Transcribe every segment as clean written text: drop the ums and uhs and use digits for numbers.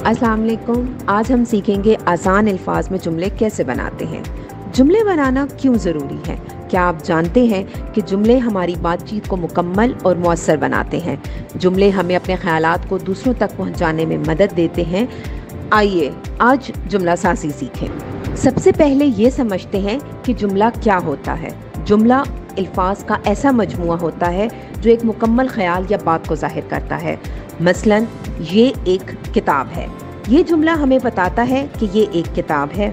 अस्सलाम वालेकुम। आज हम सीखेंगे आसान अल्फाज में जुमले कैसे बनाते हैं। जुमले बनाना क्यों ज़रूरी है? क्या आप जानते हैं कि जुमले हमारी बातचीत को मुकम्मल और मौसर बनाते हैं। जुमले हमें अपने ख़यालात को दूसरों तक पहुंचाने में मदद देते हैं। आइए आज जुमला साज़ी सीखें। सबसे पहले ये समझते हैं कि जुमला क्या होता है। जुमला अल्फाज का ऐसा मजमुआ होता है जो एक मुकम्मल ख्याल या बात को ज़ाहिर करता है। मसलन ये एक किताब है। ये जुमला हमें बताता है कि ये एक किताब है।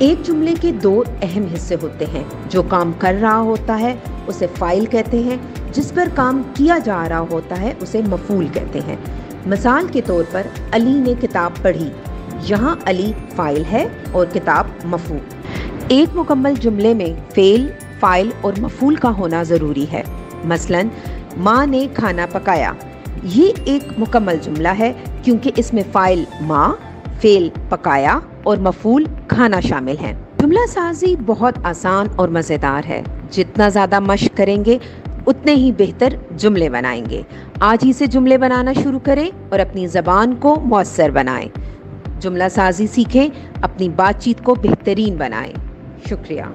एक जुमले के दो अहम हिस्से होते हैं। जो काम कर रहा होता है उसे फ़ाइल कहते हैं, जिस पर काम किया जा रहा होता है उसे मफ़ूल कहते हैं। मिसाल के तौर पर अली ने किताब पढ़ी। यहाँ अली फ़ाइल है और किताब मफ़ूल। एक मुकम्मल जुमले में फ़ेल, फ़ाइल और मफ़ूल का होना ज़रूरी है। मसलन माँ ने खाना पकाया। ये एक मुकम्मल जुमला है क्योंकि इसमें फ़ाइल माँ, फ़ेल पकाया और मफ़ूल खाना शामिल हैं। जुमला साजी बहुत आसान और मज़ेदार है। जितना ज़्यादा मश्क करेंगे उतने ही बेहतर जुमले बनाएंगे। आज ही से जुमले बनाना शुरू करें और अपनी ज़बान को मौसर बनाएं। जुमला साजी सीखें, अपनी बातचीत को बेहतरीन बनाएं। शुक्रिया।